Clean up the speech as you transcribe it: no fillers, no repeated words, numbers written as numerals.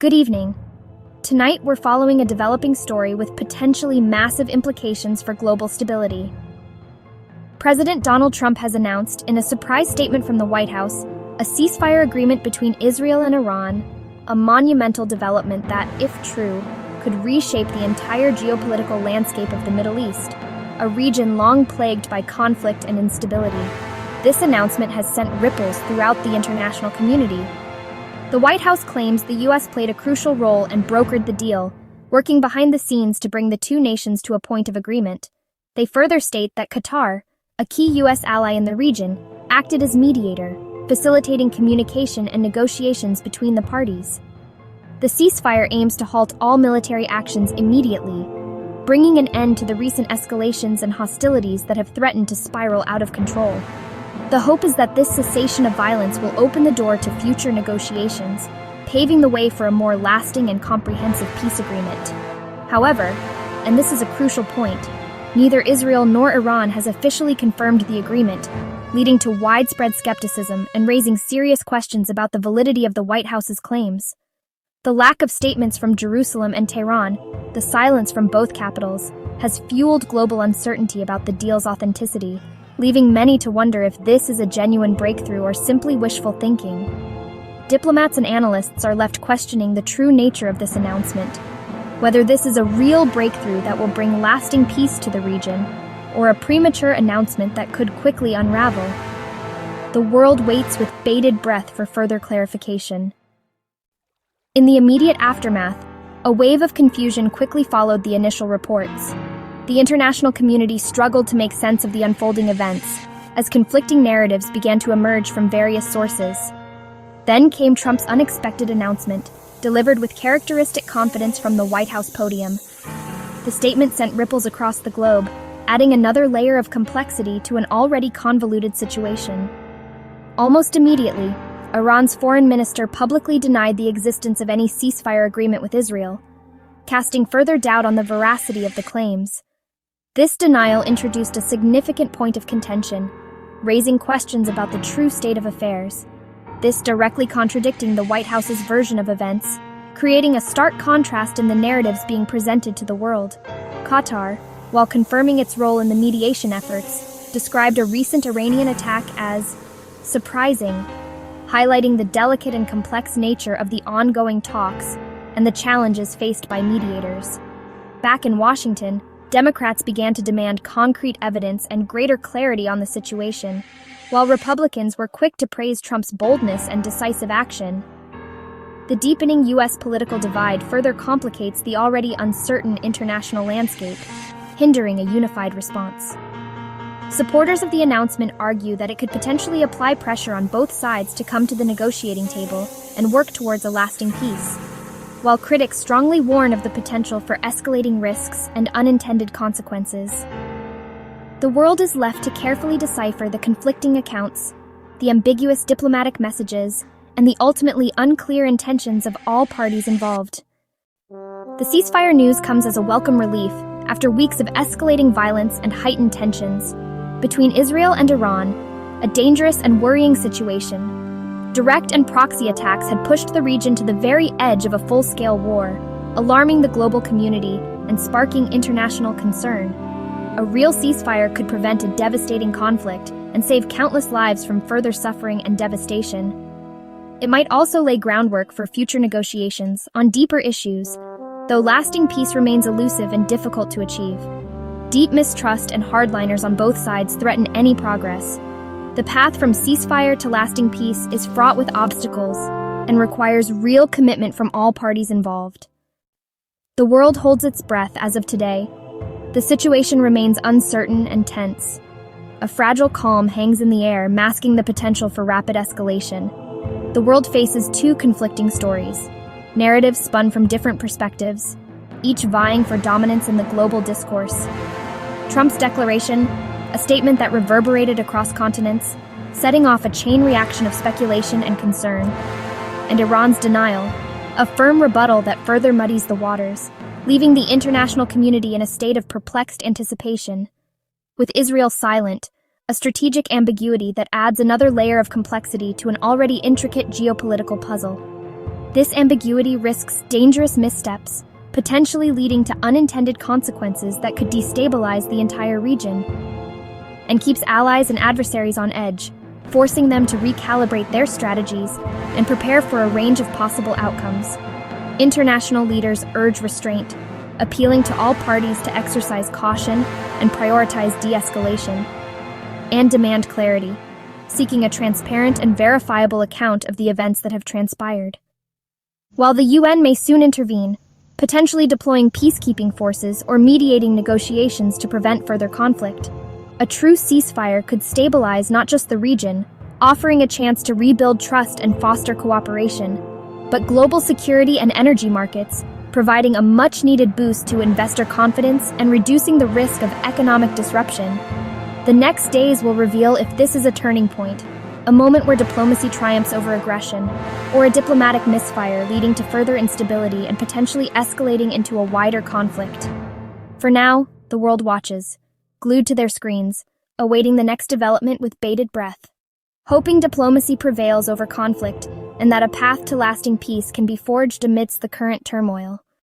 Good evening. Tonight we're following a developing story with potentially massive implications for global stability. President Donald Trump has announced, in a surprise statement from the White House, a ceasefire agreement between Israel and Iran, a monumental development that, if true, could reshape the entire geopolitical landscape of the Middle East, a region long plagued by conflict and instability. This announcement has sent ripples throughout the international community. The White House claims the U.S. played a crucial role and brokered the deal, working behind the scenes to bring the two nations to a point of agreement. They further state that Qatar, a key U.S. ally in the region, acted as mediator, facilitating communication and negotiations between the parties. The ceasefire aims to halt all military actions immediately, bringing an end to the recent escalations and hostilities that have threatened to spiral out of control. The hope is that this cessation of violence will open the door to future negotiations, paving the way for a more lasting and comprehensive peace agreement. However, and this is a crucial point, neither Israel nor Iran has officially confirmed the agreement, leading to widespread skepticism and raising serious questions about the validity of the White House's claims. The lack of statements from Jerusalem and Tehran, the silence from both capitals, has fueled global uncertainty about the deal's authenticity, leaving many to wonder if this is a genuine breakthrough or simply wishful thinking. Diplomats and analysts are left questioning the true nature of this announcement, whether this is a real breakthrough that will bring lasting peace to the region, or a premature announcement that could quickly unravel. The world waits with bated breath for further clarification. In the immediate aftermath, a wave of confusion quickly followed the initial reports. The international community struggled to make sense of the unfolding events, as conflicting narratives began to emerge from various sources. Then came Trump's unexpected announcement, delivered with characteristic confidence from the White House podium. The statement sent ripples across the globe, adding another layer of complexity to an already convoluted situation. Almost immediately, Iran's foreign minister publicly denied the existence of any ceasefire agreement with Israel, casting further doubt on the veracity of the claims. This denial introduced a significant point of contention, raising questions about the true state of affairs. This directly contradicting the White House's version of events, creating a stark contrast in the narratives being presented to the world. Qatar, while confirming its role in the mediation efforts, described a recent Iranian attack as surprising, highlighting the delicate and complex nature of the ongoing talks and the challenges faced by mediators. Back in Washington, Democrats began to demand concrete evidence and greater clarity on the situation, while Republicans were quick to praise Trump's boldness and decisive action. The deepening U.S. political divide further complicates the already uncertain international landscape, hindering a unified response. Supporters of the announcement argue that it could potentially apply pressure on both sides to come to the negotiating table and work towards a lasting peace, while critics strongly warn of the potential for escalating risks and unintended consequences. The world is left to carefully decipher the conflicting accounts, the ambiguous diplomatic messages, and the ultimately unclear intentions of all parties involved. The ceasefire news comes as a welcome relief after weeks of escalating violence and heightened tensions. Between Israel and Iran, a dangerous and worrying situation. Direct and proxy attacks had pushed the region to the very edge of a full-scale war, alarming the global community and sparking international concern. A real ceasefire could prevent a devastating conflict and save countless lives from further suffering and devastation. It might also lay groundwork for future negotiations on deeper issues, though lasting peace remains elusive and difficult to achieve. Deep mistrust and hardliners on both sides threaten any progress. The path from ceasefire to lasting peace is fraught with obstacles and requires real commitment from all parties involved. The world holds its breath as of today. The situation remains uncertain and tense. A fragile calm hangs in the air, masking the potential for rapid escalation. The world faces two conflicting stories, narratives spun from different perspectives, each vying for dominance in the global discourse. Trump's declaration, a statement that reverberated across continents, setting off a chain reaction of speculation and concern. And Iran's denial, a firm rebuttal that further muddies the waters, leaving the international community in a state of perplexed anticipation. With Israel silent, a strategic ambiguity that adds another layer of complexity to an already intricate geopolitical puzzle. This ambiguity risks dangerous missteps, potentially leading to unintended consequences that could destabilize the entire region, and keeps allies and adversaries on edge, forcing them to recalibrate their strategies and prepare for a range of possible outcomes. International leaders urge restraint, appealing to all parties to exercise caution and prioritize de-escalation, and demand clarity, seeking a transparent and verifiable account of the events that have transpired. While the UN may soon intervene, potentially deploying peacekeeping forces or mediating negotiations to prevent further conflict, a true ceasefire could stabilize not just the region, offering a chance to rebuild trust and foster cooperation, but global security and energy markets, providing a much-needed boost to investor confidence and reducing the risk of economic disruption. The next days will reveal if this is a turning point, a moment where diplomacy triumphs over aggression, or a diplomatic misfire leading to further instability and potentially escalating into a wider conflict. For now, the world watches, glued to their screens, awaiting the next development with bated breath, hoping diplomacy prevails over conflict and that a path to lasting peace can be forged amidst the current turmoil.